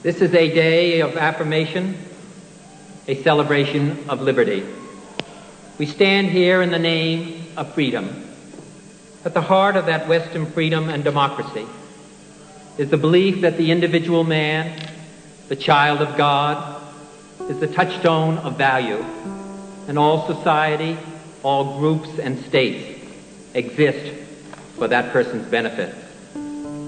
This is a day of affirmation, a celebration of liberty. We stand here in the name of freedom. At the heart of that Western freedom and democracy is the belief that the individual man, the child of God, is the touchstone of value, and all society, all groups and states exist for that person's benefit.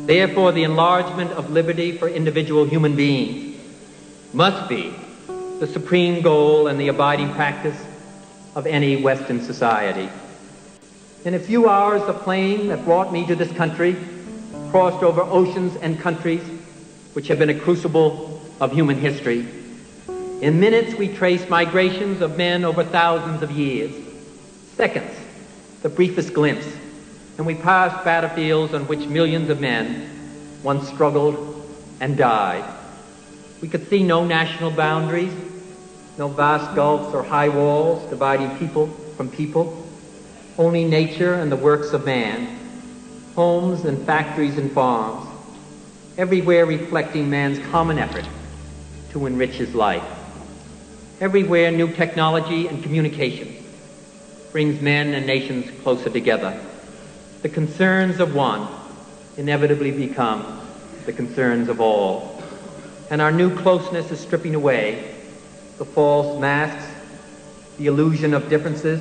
Therefore, the enlargement of liberty for individual human beings must be the supreme goal and the abiding practice of any Western society. In a few hours, the plane that brought me to this country crossed over oceans and countries which have been a crucible of human history. In minutes, we trace migrations of men over thousands of years. Seconds, the briefest glimpse, and we passed battlefields on which millions of men once struggled and died. We could see no national boundaries, no vast gulfs or high walls dividing people from people, only nature and the works of man, homes and factories and farms, everywhere reflecting man's common effort to enrich his life. Everywhere new technology and communication brings men and nations closer together. The concerns of one inevitably become the concerns of all. And our new closeness is stripping away the false masks, the illusion of differences,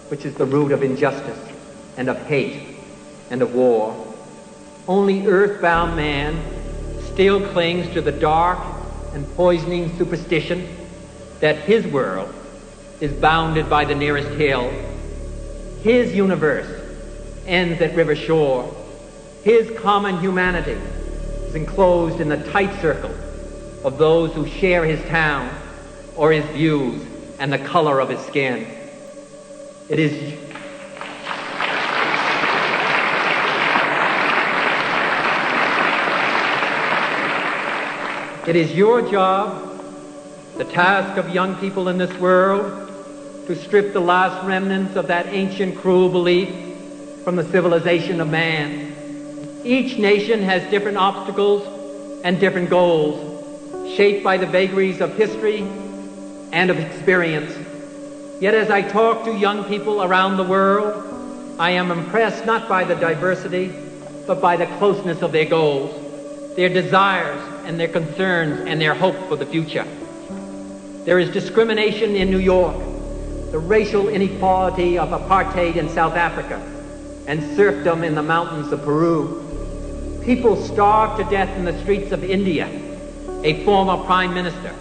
which is the root of injustice and of hate and of war. Only earthbound man still clings to the dark and poisoning superstition that his world is bounded by the nearest hill. His universe ends at river shore. His common humanity is enclosed in the tight circle of those who share his town or his views and the color of his skin. It is your job, the task of young people in this world, to strip the last remnants of that ancient cruel belief from the civilization of man. Each nation has different obstacles and different goals, shaped by the vagaries of history and of experience. Yet as I talk to young people around the world, I am impressed not by the diversity, but by the closeness of their goals, their desires and their concerns and their hope for the future. There is discrimination in New York, the racial inequality of apartheid in South Africa, and serfdom in the mountains of Peru. People starve to death in the streets of India. A former prime minister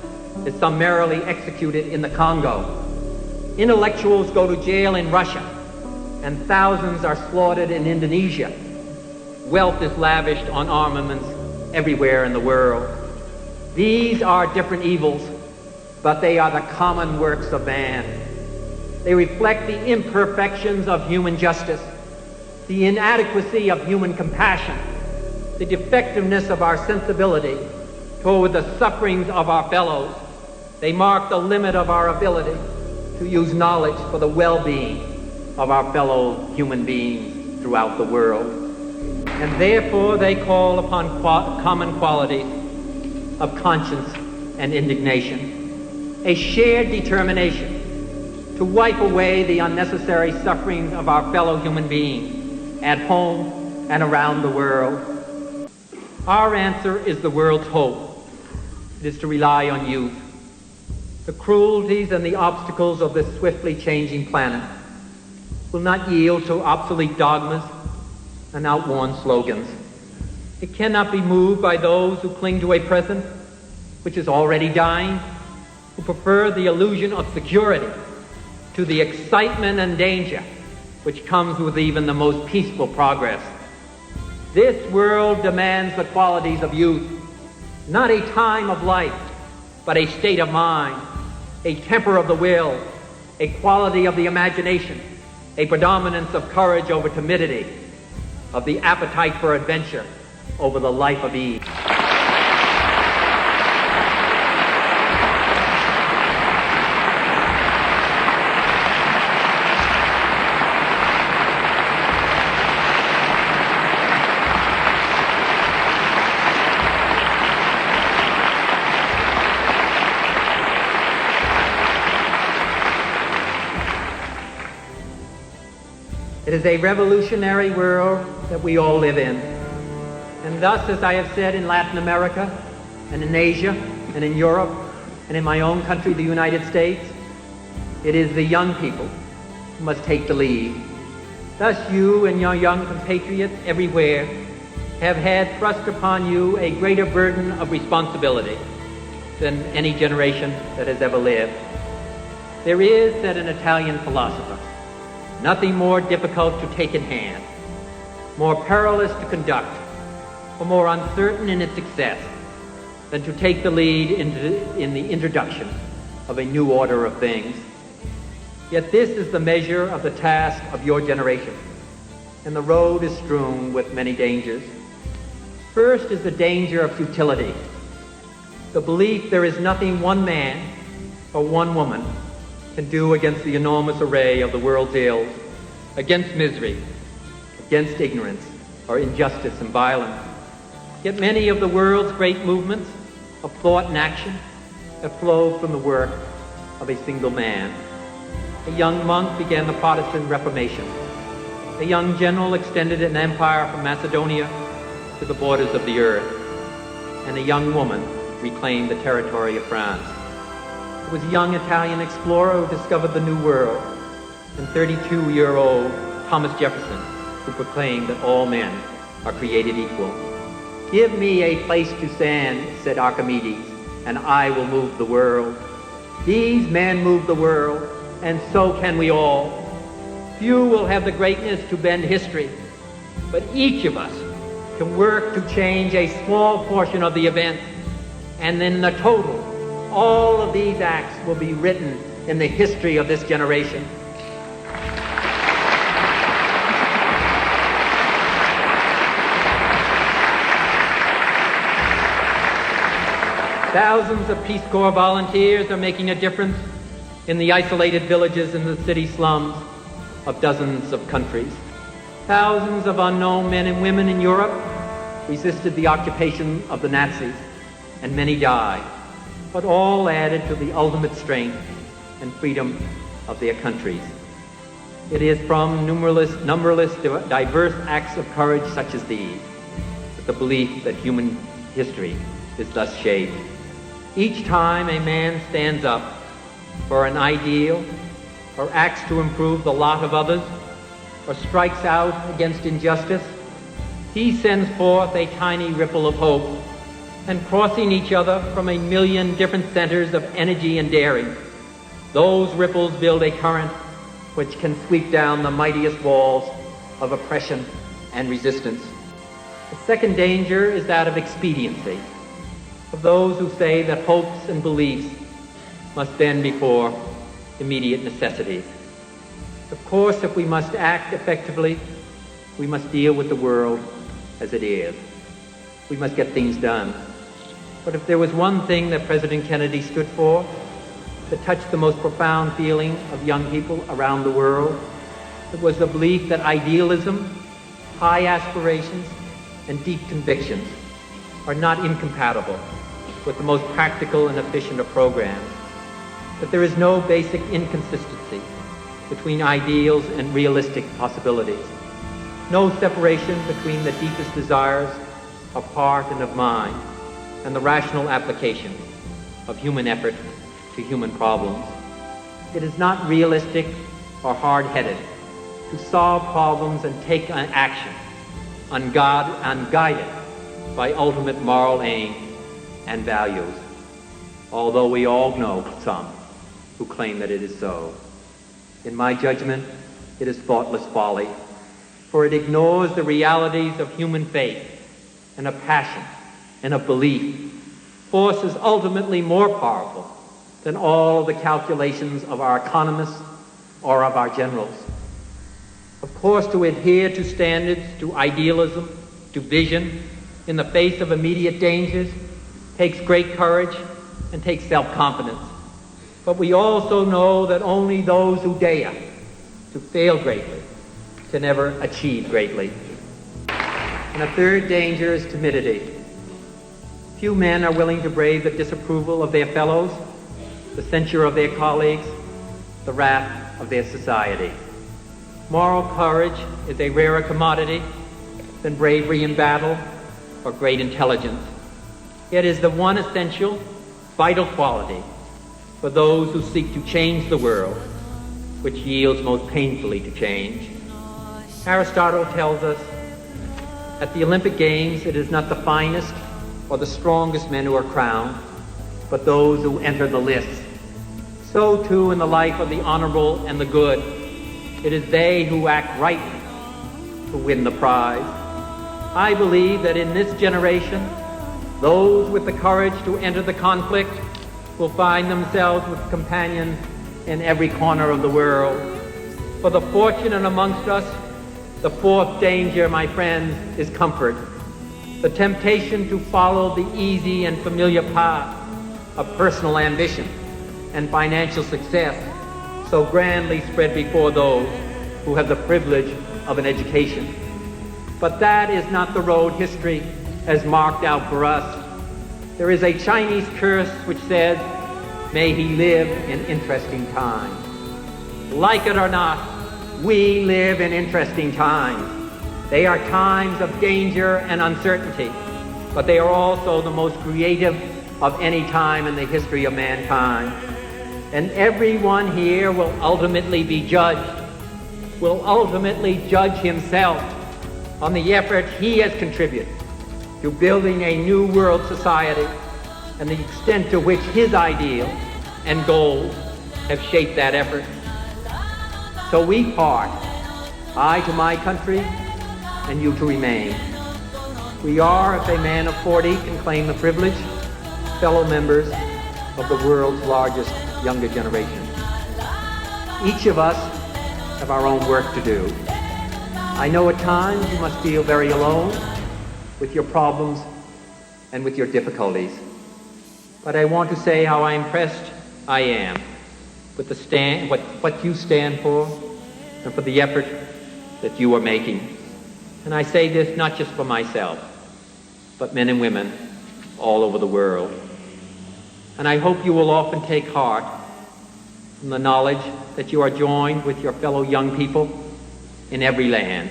is summarily executed in the Congo. Intellectuals go to jail in Russia, and thousands are slaughtered in Indonesia. Wealth is lavished on armaments everywhere in the world. These are different evils, but they are the common works of man. They reflect the imperfections of human justice, the inadequacy of human compassion, the defectiveness of our sensibility toward the sufferings of our fellows. They mark the limit of our ability to use knowledge for the well-being of our fellow human beings throughout the world. And therefore they call upon common qualities of conscience and indignation, a shared determination to wipe away the unnecessary suffering of our fellow human beings at home and around the world. Our answer is the world's hope. It is to rely on youth. The cruelties and the obstacles of this swiftly changing planet will not yield to obsolete dogmas and outworn slogans. It cannot be moved by those who cling to a present which is already dying, who prefer the illusion of security to the excitement and danger which comes with even the most peaceful progress. This world demands the qualities of youth, not a time of life, but a state of mind, a temper of the will, a quality of the imagination, a predominance of courage over timidity, of the appetite for adventure over the life of ease. is a revolutionary world that we all live in. And thus, as I have said in Latin America, and in Asia, and in Europe, and in my own country, the United States, it is the young people who must take the lead. Thus, you and your young compatriots everywhere have had thrust upon you a greater burden of responsibility than any generation that has ever lived. There is, said an Italian philosopher, nothing more difficult to take in hand, more perilous to conduct, or more uncertain in its success than to take the lead in the introduction of a new order of things. Yet this is the measure of the task of your generation, and the road is strewn with many dangers. First is the danger of futility, the belief there is nothing one man or one woman can do against the enormous array of the world's ills, against misery, against ignorance, or injustice and violence. Yet many of the world's great movements of thought and action have flowed from the work of a single man. A young monk began the Protestant Reformation. A young general extended an empire from Macedonia to the borders of the earth. And a young woman reclaimed the territory of France. It was a young Italian explorer who discovered the New World, and 32-year-old Thomas Jefferson, who proclaimed that all men are created equal. Give me a place to stand, said Archimedes, and I will move the world. These men move the world, and so can we all. Few will have the greatness to bend history, but each of us can work to change a small portion of the event, and in the total, all of these acts will be written in the history of this generation. Thousands of Peace Corps volunteers are making a difference in the isolated villages and the city slums of dozens of countries. Thousands of unknown men and women in Europe resisted the occupation of the Nazis, and many died, but all added to the ultimate strength and freedom of their countries. It is from numberless, diverse acts of courage such as these that the belief that human history is thus shaped. Each time a man stands up for an ideal, or acts to improve the lot of others, or strikes out against injustice, he sends forth a tiny ripple of hope, and crossing each other from a million different centers of energy and daring, those ripples build a current which can sweep down the mightiest walls of oppression and resistance. The second danger is that of expediency, of those who say that hopes and beliefs must bend before immediate necessities. Of course, if we must act effectively, we must deal with the world as it is. We must get things done. But if there was one thing that President Kennedy stood for that touched the most profound feeling of young people around the world, it was the belief that idealism, high aspirations, and deep convictions are not incompatible with the most practical and efficient of programs, that there is no basic inconsistency between ideals and realistic possibilities, no separation between the deepest desires of heart and of mind and the rational application of human effort to human problems. It is not realistic or hard-headed to solve problems and take an action unguided by ultimate moral aim and values, although we all know some who claim that it is so. In my judgment, it is thoughtless folly, for it ignores the realities of human faith and of passion and of belief, forces ultimately more powerful than all of the calculations of our economists or of our generals. Of course, to adhere to standards, to idealism, to vision in the face of immediate dangers takes great courage and takes self-confidence. But we also know that only those who dare to fail greatly can ever achieve greatly. And a third danger is timidity. Few men are willing to brave the disapproval of their fellows, the censure of their colleagues, the wrath of their society. Moral courage is a rarer commodity than bravery in battle or great intelligence. It is the one essential, vital quality for those who seek to change the world, which yields most painfully to change. Aristotle tells us, at the Olympic Games, it is not the finest or the strongest men who are crowned, but those who enter the lists. So too in the life of the honorable and the good, it is they who act rightly who win the prize. I believe that in this generation, those with the courage to enter the conflict will find themselves with companions in every corner of the world. For the fortunate amongst us, the fourth danger, my friends, is comfort. The temptation to follow the easy and familiar path of personal ambition and financial success so grandly spread before those who have the privilege of an education. But that is not the road history has marked out for us. There is a Chinese curse which says, "May he live in interesting times." Like it or not, we live in interesting times. They are times of danger and uncertainty, but they are also the most creative of any time in the history of mankind. And everyone here will ultimately be judged, will ultimately judge himself on the effort he has contributed to building a new world society and the extent to which his ideals and goals have shaped that effort. So we part, I to my country and you to remain. We are, if a man of 40 can claim the privilege, fellow members of the world's largest younger generation. Each of us have our own work to do. I know at times you must feel very alone with your problems and with your difficulties. But I want to say how impressed I am with what you stand for and for the effort that you are making. And I say this not just for myself, but men and women all over the world. And I hope you will often take heart from the knowledge that you are joined with your fellow young people in every land,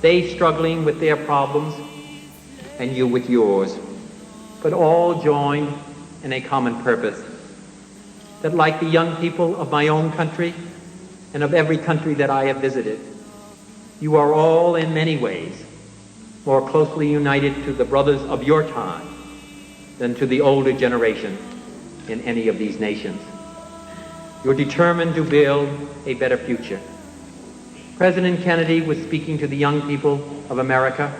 they struggling with their problems and you with yours, but all joined in a common purpose. That like the young people of my own country and of every country that I have visited, you are all in many ways more closely united to the brothers of your time than to the older generation in any of these nations. You're determined to build a better future. President Kennedy was speaking to the young people of America,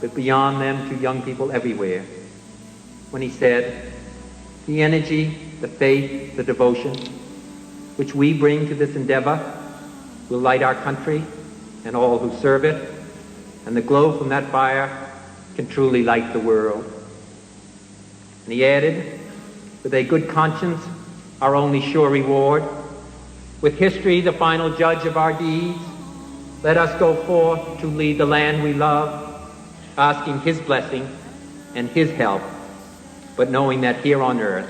but beyond them to young people everywhere, when he said, the energy, the faith, the devotion which we bring to this endeavor will light our country and all who serve it, and the glow from that fire can truly light the world. And he added, with a good conscience, our only sure reward, with history the final judge of our deeds, let us go forth to lead the land we love, asking his blessing and his help, but knowing that here on earth,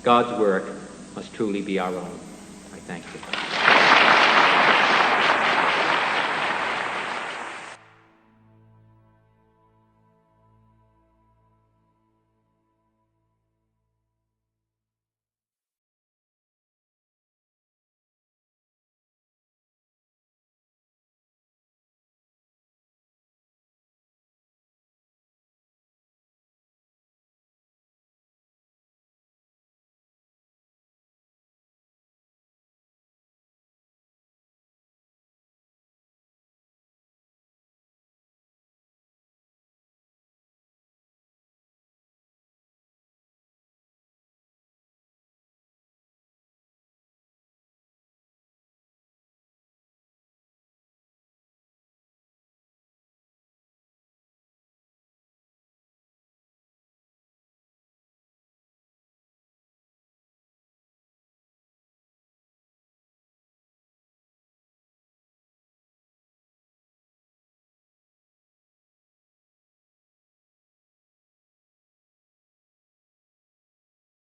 God's work must truly be our own. I thank you.